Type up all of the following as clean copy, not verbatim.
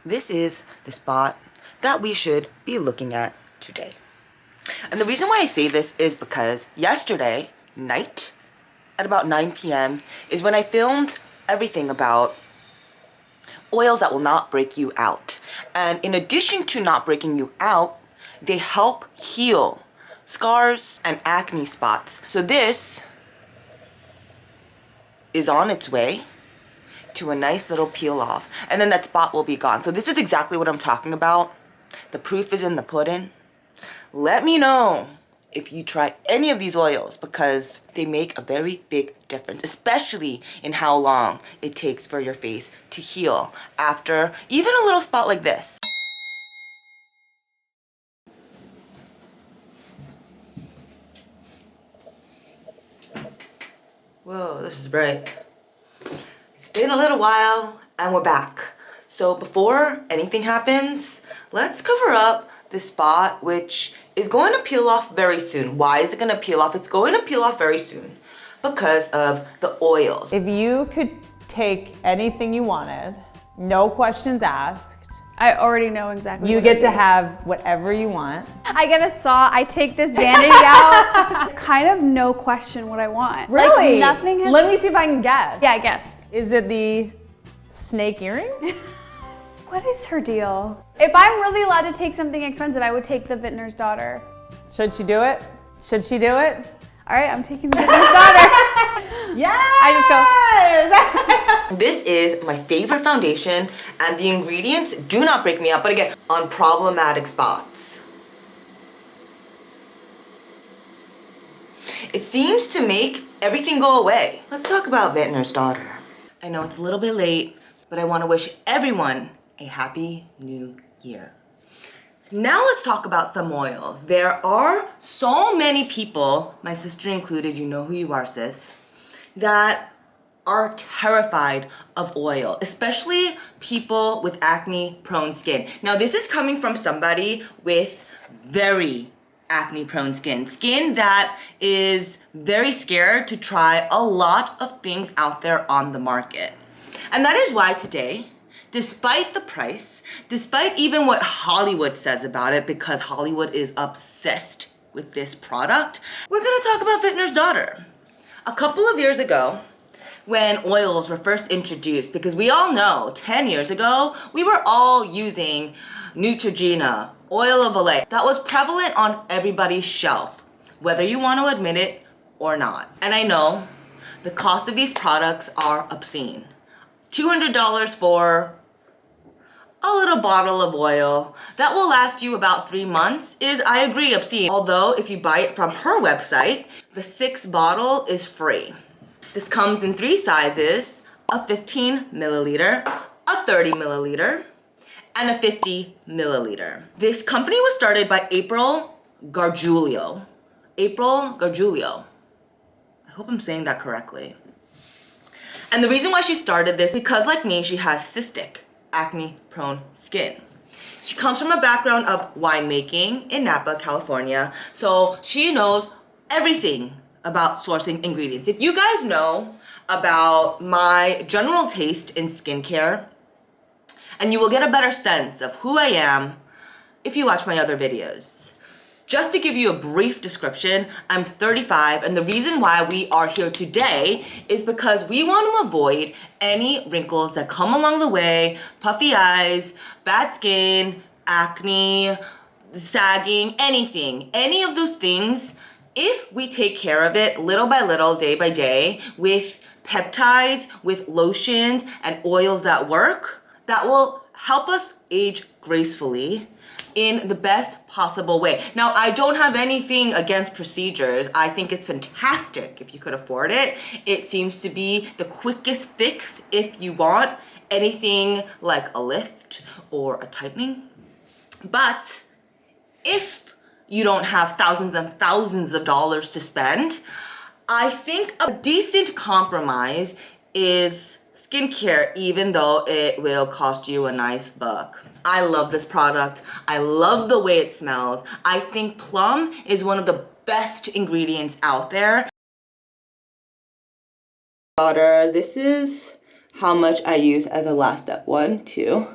this is the spot that we should be looking at today. And the reason why I say this is because yesterday night at about 9 p.m. is when I filmed everything about oils that will not break you out. And in addition to not breaking you out, they help heal scars and acne spots. So this is on its way to a nice little peel off, and then that spot will be gone. So this is exactly what I'm talking about. The proof is in the pudding. Let me know if you try any of these oils, because they make a very big difference, especially in how long it takes for your face to heal after even a little spot like this. Whoa, this is bright. It's been a little while and we're back. So before anything happens, let's cover up this spot, which is going to peel off very soon. Why is it going to peel off? It's going to peel off very soon because of the oils. If you could take anything you wanted, no questions asked, I already know exactly. you get to have whatever you want. I get a saw, I take this vanity out. It's kind of no question what I want. Really? Like, nothing has... Let me see if I can guess. Yeah, guess. Is it the snake earring? What is her deal? If I'm really allowed to take something expensive, I would take the Vintner's daughter. Should she do it? Should she do it? All right, I'm taking the Vintner's daughter. Yes! I just go. This is my favorite foundation, and the ingredients do not break me out, but again, on problematic spots. It seems to make everything go away. Let's talk about Vintner's daughter. I know it's a little bit late, but I want to wish everyone a happy new year. Now let's talk about some oils. There are so many people, my sister included, you know who you are, sis, that are terrified of oil, especially people with acne-prone skin. Now this is coming from somebody with very acne-prone skin that is very scared to try a lot of things out there on the market. And that is why today, despite the price, despite even what Hollywood says about it, because Hollywood is obsessed with this product, we're gonna talk about Vintner's daughter. A couple of years ago, when oils were first introduced, because we all know 10 years ago, we were all using Neutrogena, oil of Olay. That was prevalent on everybody's shelf, whether you want to admit it or not. And I know the cost of these products are obscene. $200 for a little bottle of oil that will last you about 3 months is, I agree, obscene. Although if you buy it from her website, the 6th bottle is free. This comes in 3 sizes, a 15 milliliter, a 30 milliliter, and a 50 milliliter. This company was started by April Gargiulo. April Gargiulo. I hope I'm saying that correctly. And the reason why she started this, because like me, she has cystic, acne-prone skin. She comes from a background of winemaking in Napa, California, so she knows everything about sourcing ingredients. If you guys know about my general taste in skincare, and you will get a better sense of who I am if you watch my other videos. Just to give you a brief description, I'm 35, and the reason why we are here today is because we want to avoid any wrinkles that come along the way, puffy eyes, bad skin, acne, sagging, anything. Any of those things, if we take care of it little by little, day by day, with peptides, with lotions and oils that work, that will help us age gracefully in the best possible way. Now, I don't have anything against procedures. I think it's fantastic if you could afford it. It seems to be the quickest fix if you want anything like a lift or a tightening. But if you don't have thousands and thousands of dollars to spend, I think a decent compromise is skincare, even though it will cost you a nice buck. I love this product. I love the way it smells. I think plum is one of the best ingredients out there. This is how much I use as a last step. 1, 2,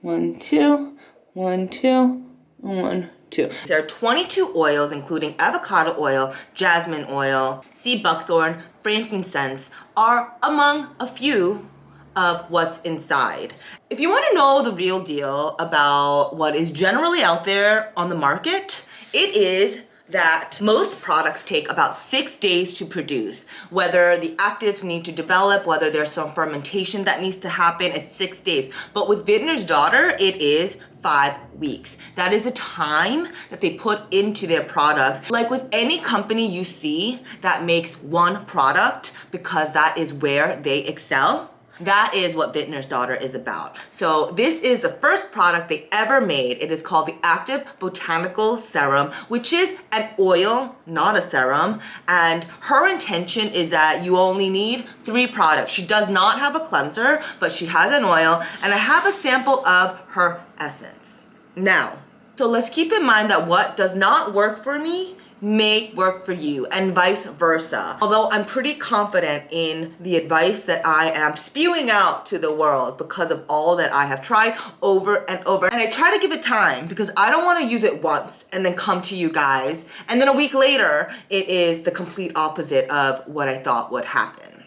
1, 2, 1, 2, 1, 2. There are 22 oils, including avocado oil, jasmine oil, sea buckthorn, frankincense, are among a few of what's inside. If you want to know the real deal about what is generally out there on the market, it is that most products take about 6 days to produce. Whether the actives need to develop, whether there's some fermentation that needs to happen, it's 6 days. But with Vintner's Daughter, it is 5 weeks. That is a time that they put into their products. Like with any company you see that makes one product because that is where they excel, that is what Vintner's Daughter is about. So this is the first product they ever made. It is called the Active Botanical Serum, which is an oil, not a serum. And her intention is that you only need 3 products. She does not have a cleanser, but she has an oil. And I have a sample of her essence. Now, so let's keep in mind that what does not work for me may work for you, and vice versa. Although I'm pretty confident in the advice that I am spewing out to the world because of all that I have tried over and over. And I try to give it time because I don't want to use it once and then come to you guys, and then a week later, it is the complete opposite of what I thought would happen.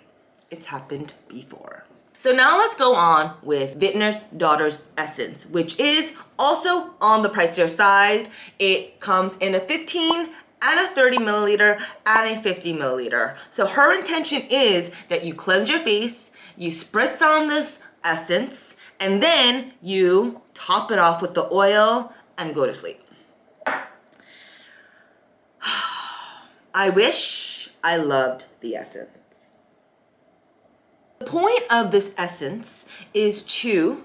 It's happened before. So now let's go on with Vintner's Daughter's Essence, which is also on the pricier side. It comes in a 15 and a 30 milliliter and a 50 milliliter. So her intention is that you cleanse your face, you spritz on this essence, and then you top it off with the oil and go to sleep. I wish I loved the essence. The point of this essence is to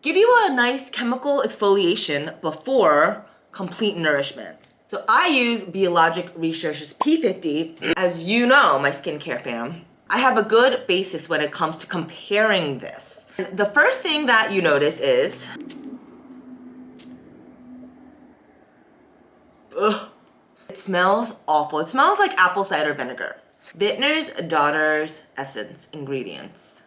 give you a nice chemical exfoliation before complete nourishment. So I use Biologic Research's P50. As you know, my skincare fam, I have a good basis when it comes to comparing this. The first thing that you notice is, it smells awful. It smells like apple cider vinegar. Vintner's Daughter's Essence ingredients.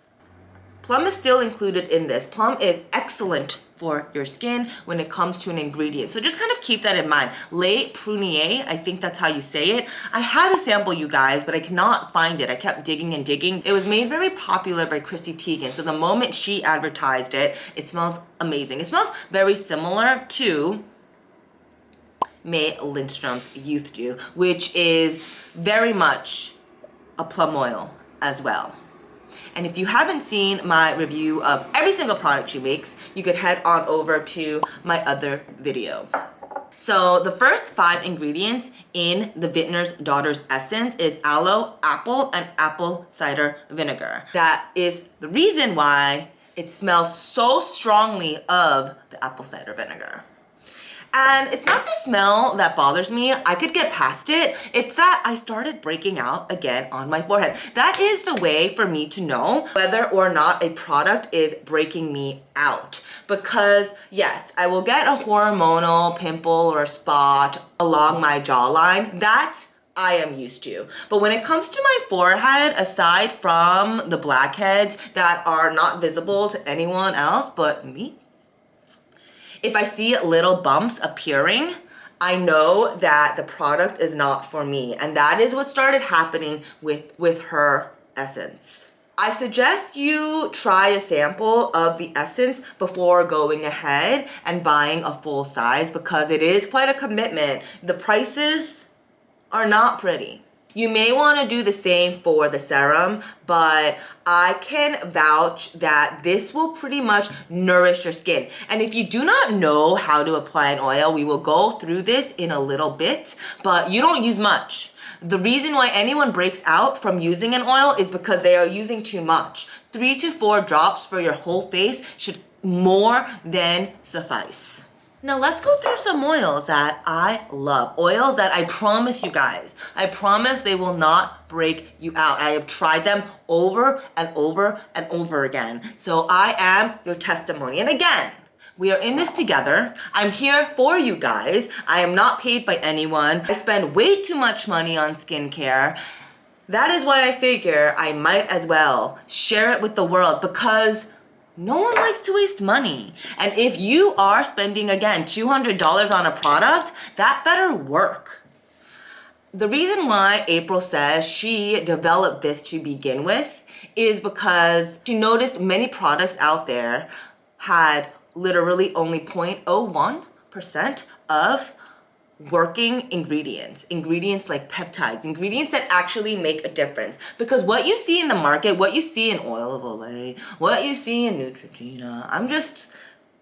Plum is still included in this. Plum is excellent for your skin when it comes to an ingredient. So just kind of keep that in mind. Lait Prunier, I think that's how you say it. I had a sample, you guys, but I cannot find it. I kept digging and digging. It was made very popular by Chrissy Teigen. So the moment she advertised it, it smells amazing. It smells very similar to May Lindstrom's Youth Dew, which is very much a plum oil as well. And if you haven't seen my review of every single product she makes, you could head on over to my other video. So the first 5 ingredients in the Vintner's Daughter's Essence is aloe, apple, and apple cider vinegar. That is the reason why it smells so strongly of the apple cider vinegar. And it's not the smell that bothers me. I could get past it. It's that I started breaking out again on my forehead. That is the way for me to know whether or not a product is breaking me out. Because yes, I will get a hormonal pimple or a spot along my jawline. That I am used to. But when it comes to my forehead, aside from the blackheads that are not visible to anyone else but me, if I see little bumps appearing, I know that the product is not for me. And that is what started happening with her essence. I suggest you try a sample of the essence before going ahead and buying a full size because it is quite a commitment. The prices are not pretty. You may want to do the same for the serum, but I can vouch that this will pretty much nourish your skin. And if you do not know how to apply an oil, we will go through this in a little bit, but you don't use much. The reason why anyone breaks out from using an oil is because they are using too much. 3 to 4 drops for your whole face should more than suffice. Now let's go through some oils that I love. Oils that I promise you guys, I promise they will not break you out. I have tried them over and over and over again. So I am your testimony. And again, we are in this together. I'm here for you guys. I am not paid by anyone. I spend way too much money on skincare. That is why I figure I might as well share it with the world because No one likes to waste money. And if you are spending, again, $200 on a product, that better work. The reason why April says she developed this to begin with is because she noticed many products out there had literally only 0.01% of working ingredients like peptides, ingredients that actually make a difference. Because what you see in the market, what you see in oil of Olay, what you see in Neutrogena, I'm just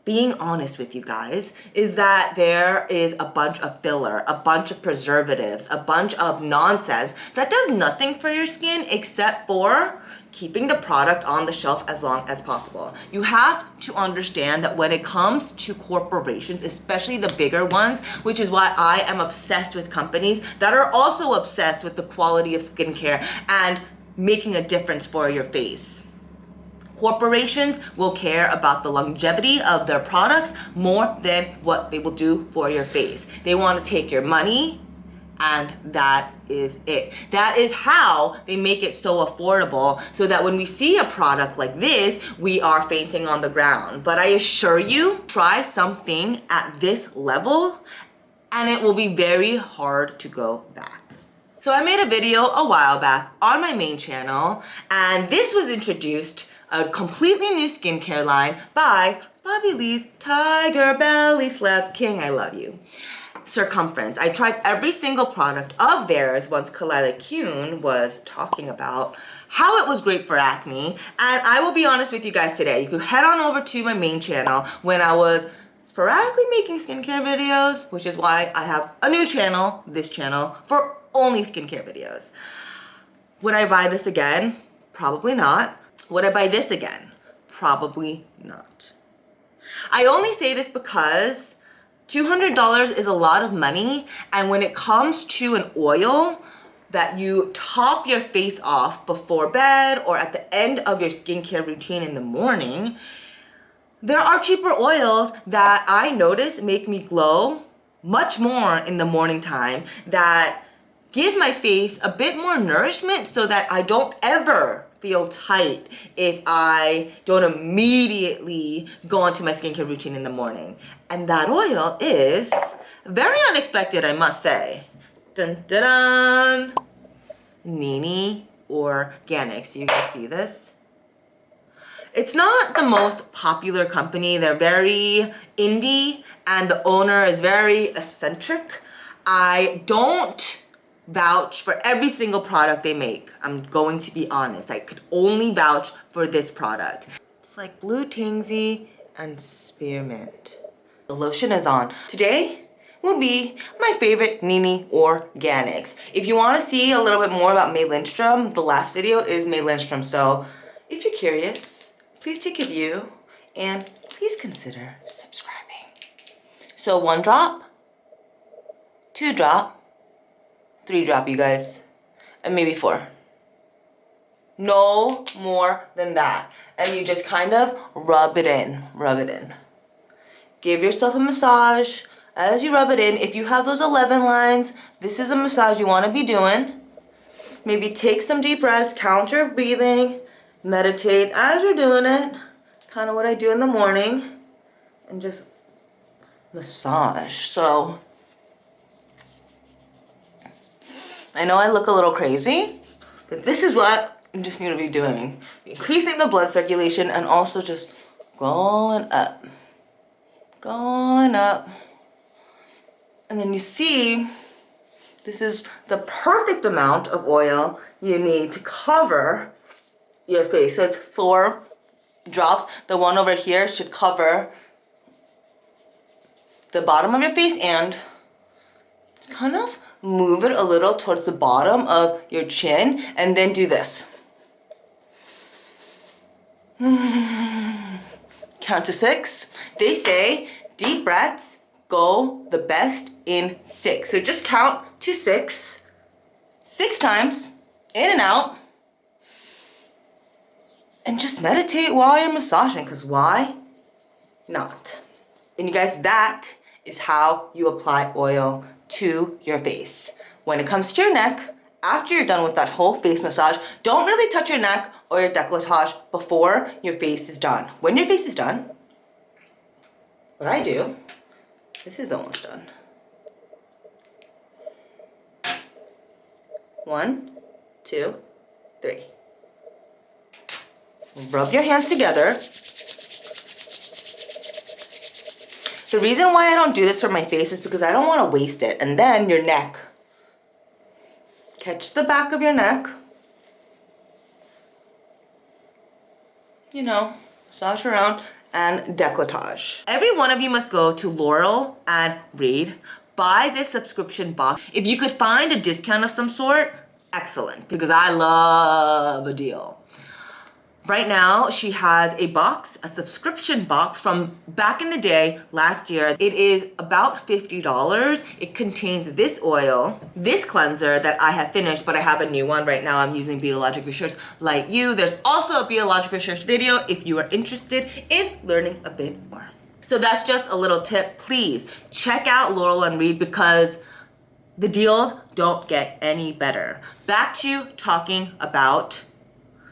being honest with you guys, is that there is a bunch of filler, a bunch of preservatives, a bunch of nonsense that does nothing for your skin except for keeping the product on the shelf as long as possible. You have to understand that when it comes to corporations, especially the bigger ones, which is why I am obsessed with companies that are also obsessed with the quality of skincare and making a difference for your face. Corporations will care about the longevity of their products more than what they will do for your face. They want to take your money, and that is it. That is how they make it so affordable, so that when we see a product like this, we are fainting on the ground. But I assure you, try something at this level, and it will be very hard to go back. So I made a video a while back on my main channel, and this was introduced a completely new skincare line by Bobby Lee's Tiger Belly Slept King. I love you. Circumference. I tried every single product of theirs once Kalila Kuhn was talking about how it was great for acne. And I will be honest with you guys today. You could head on over to my main channel when I was sporadically making skincare videos, which is why I have a new channel, this channel, for only skincare videos. Would I buy this again? Probably not. Would I buy this again? Probably not. I only say this because $200 is a lot of money, and when it comes to an oil that you top your face off before bed or at the end of your skincare routine in the morning, there are cheaper oils that I notice make me glow much more in the morning time, that give my face a bit more nourishment so that I don't ever feel tight if I don't immediately go into my skincare routine in the morning. And that oil is very unexpected, I must say. Dun dun dun! Nini Organics. You guys see this? It's not the most popular company. They're very indie, and the owner is very eccentric. I don't vouch for every single product they make. I'm going to be honest. I could only vouch for this product. It's like Blue Tingsy and Spearmint. The lotion is on. Today will be my favorite Nini Organics. If you want to see a little bit more about May Lindstrom, the last video is May Lindstrom. So if you're curious, please take a view and please consider subscribing. So 1 drop, 2 drop, 3 drop, you guys, and maybe 4. No more than that. And you just kind of rub it in, rub it in. Give yourself a massage as you rub it in. If you have those 11 lines, this is a massage you want to be doing. Maybe take some deep breaths, count your breathing, meditate as you're doing it. Kind of what I do in the morning. And just massage. So I know I look a little crazy, but this is what you just need to be doing. Increasing the blood circulation and also just going up. Going up. And then you see, this is the perfect amount of oil you need to cover your face. So it's 4 drops. The one over here should cover the bottom of your face, and kind of move it a little towards the bottom of your chin, and then do this. Count to 6. They say deep breaths go the best in 6. So just count to 6. 6 times, in and out. And just meditate while you're massaging, because why not? And you guys, that is how you apply oil to your face. When it comes to your neck after you're done with that whole face massage, don't really touch your neck or your décolletage before your face is done. When your face is done, what I do, this is almost done. 1, 2, 3. Rub your hands together. The reason why I don't do this for my face is because I don't want to waste it. And then your neck. Catch the back of your neck. You know, massage around and décolletage. Every one of you must go to Laurel and Reed, buy this subscription box. If you could find a discount of some sort, excellent, because I love a deal. Right now, she has a box, a subscription box from back in the day, last year. It is about $50. It contains this oil, this cleanser that I have finished, but I have a new one right now. I'm using Biologic Research like you. There's also a Biologic Research video if you are interested in learning a bit more. So that's just a little tip. Please check out Laurel and Reed because the deals don't get any better. Back to talking about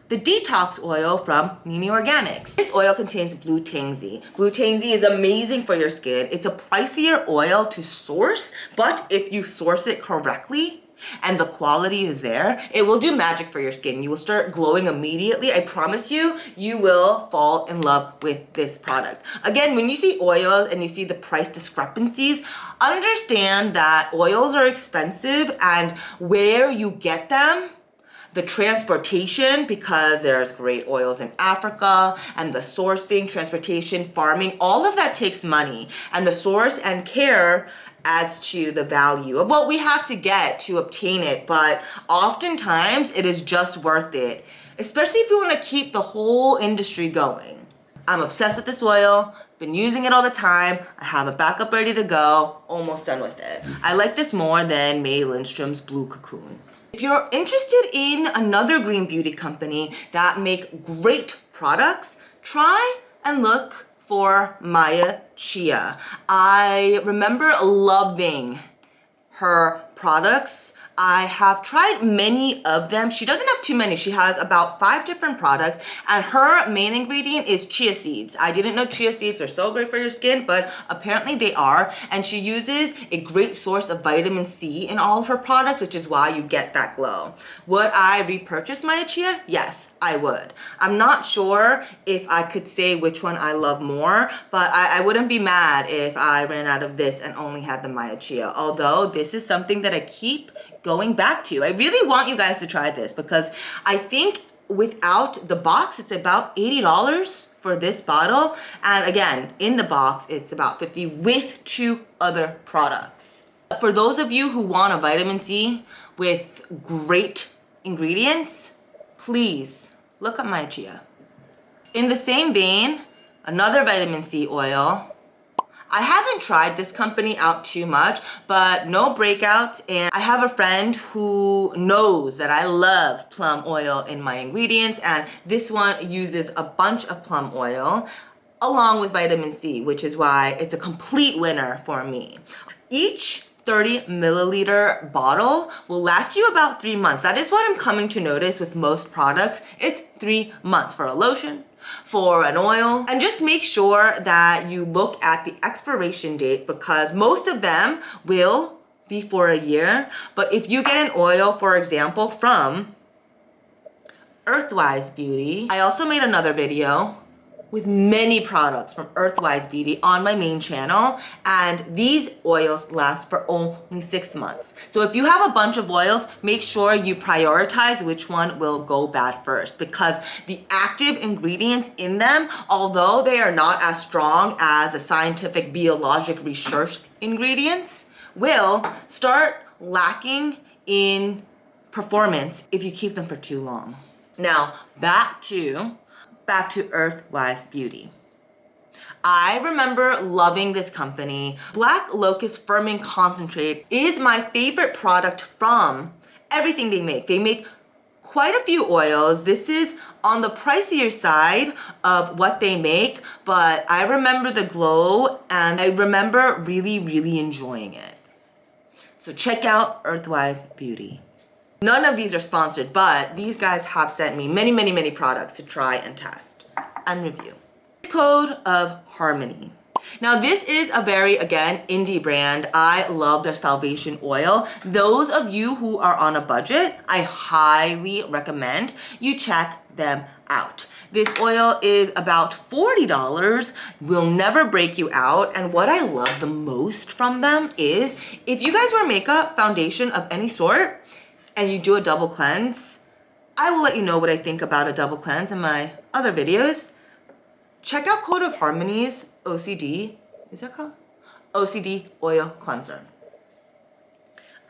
the detox oil from Nini Organics. This oil contains blue tansy. Blue tansy is amazing for your skin. It's a pricier oil to source, but if you source it correctly and the quality is there, it will do magic for your skin. You will start glowing immediately. I promise you, you will fall in love with this product. Again, when you see oils and you see the price discrepancies, understand that oils are expensive and where you get them, the transportation, because there's great oils in Africa, and the sourcing, transportation, farming, all of that takes money. And the source and care adds to the value of what we have to get to obtain it. But oftentimes it is just worth it, especially if you want to keep the whole industry going. I'm obsessed with this oil. Been using it all the time. I have a backup ready to go. Almost done with it. I like this more than May Lindstrom's Blue Cocoon. If you're interested in another green beauty company that make great products, try and look for Maya Chia. I remember loving her products. I have tried many of them. She doesn't have too many. She has about 5 different products, and her main ingredient is chia seeds. I didn't know chia seeds are so great for your skin, but apparently they are. And she uses a great source of vitamin C in all of her products, which is why you get that glow. Would I repurchase Maya Chia? Yes, I would. I'm not sure if I could say which one I love more, but I wouldn't be mad if I ran out of this and only had the Maya Chia. Although this is something that I keep going back to. I really want you guys to try this because I think without the box, it's about $80 for this bottle. And again, in the box, it's about $50 with 2 other products. For those of you who want a vitamin C with great ingredients, please look at Maya Chia. In the same vein, another vitamin C oil. I haven't tried this company out too much, but no breakouts. And I have a friend who knows that I love plum oil in my ingredients, and this one uses a bunch of plum oil along with vitamin C, which is why it's a complete winner for me. Each 30 milliliter bottle will last you about 3 months. That is what I'm coming to notice with most products. It's 3 months for a lotion, for an oil. And just make sure that you look at the expiration date because most of them will be for a year. But if you get an oil, for example, from Earthwise Beauty, I also made another video with many products from Earthwise Beauty on my main channel, and these oils last for only 6 months. So if you have a bunch of oils, make sure you prioritize which one will go bad first because the active ingredients in them, although they are not as strong as the scientific biologic research ingredients, will start lacking in performance if you keep them for too long. Now, back to Earthwise Beauty. I remember loving this company. Black Locust Firming Concentrate is my favorite product from everything they make. They make quite a few oils. This is on the pricier side of what they make, but I remember the glow and I remember really, really enjoying it. So check out Earthwise Beauty. None of these are sponsored, but these guys have sent me many, many, many products to try and test and review. Code of Harmony. Now this is a very, again, indie brand. I love their salvation oil. Those of you who are on a budget, I highly recommend you check them out. This oil is about $40, will never break you out. And what I love the most from them is if you guys wear makeup, foundation of any sort, and you do a double cleanse, I will let you know what I think about a double cleanse in my other videos. Check out Code of Harmony's OCD, is that called? OCD Oil Cleanser.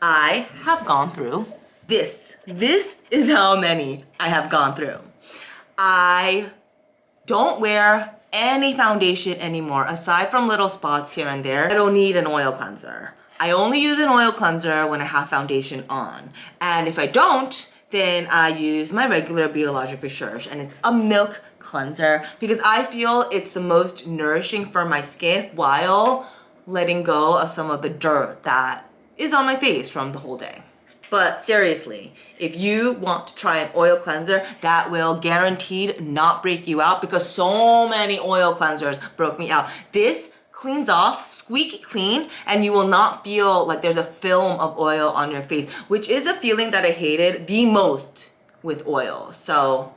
I have gone through this. This is how many I have gone through. I don't wear any foundation anymore, aside from little spots here and there. I don't need an oil cleanser. I only use an oil cleanser when I have foundation on. And if I don't, then I use my regular Biologic Research, and it's a milk cleanser because I feel it's the most nourishing for my skin while letting go of some of the dirt that is on my face from the whole day. But seriously, if you want to try an oil cleanser that will guaranteed not break you out, because so many oil cleansers broke me out, this cleans off squeaky clean, and you will not feel like there's a film of oil on your face, which is a feeling that I hated the most with oil. So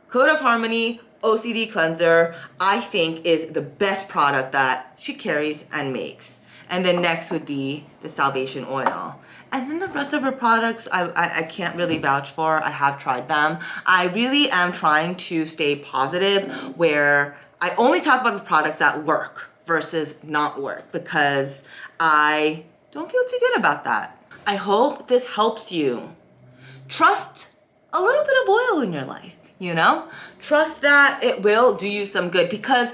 Code of Harmony OCD cleanser, I think, is the best product that she carries and makes. And then next would be the Salvation Oil. And then the rest of her products, I can't really vouch for. I have tried them. I really am trying to stay positive, where I only talk about the products that work versus not work, because I don't feel too good about that. I hope this helps you. Trust a little bit of oil in your life, you know? Trust that it will do you some good, because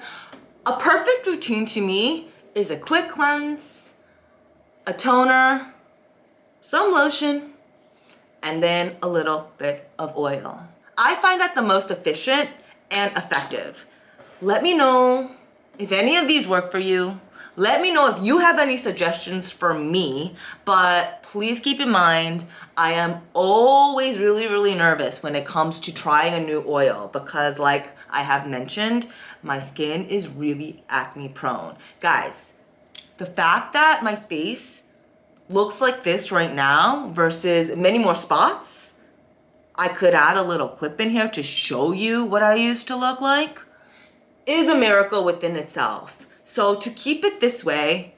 a perfect routine to me is a quick cleanse, a toner, some lotion, and then a little bit of oil. I find that the most efficient and effective. Let me know if any of these work for you. Let me know if you have any suggestions for me, but please keep in mind, I am always really, really nervous when it comes to trying a new oil, because like I have mentioned, my skin is really acne prone. Guys, the fact that my face looks like this right now versus many more spots, I could add a little clip in here to show you what I used to look like, is a miracle within itself. So to keep it this way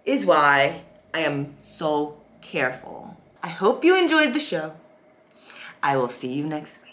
is why I am so careful. I hope you enjoyed the show. I will see you next week.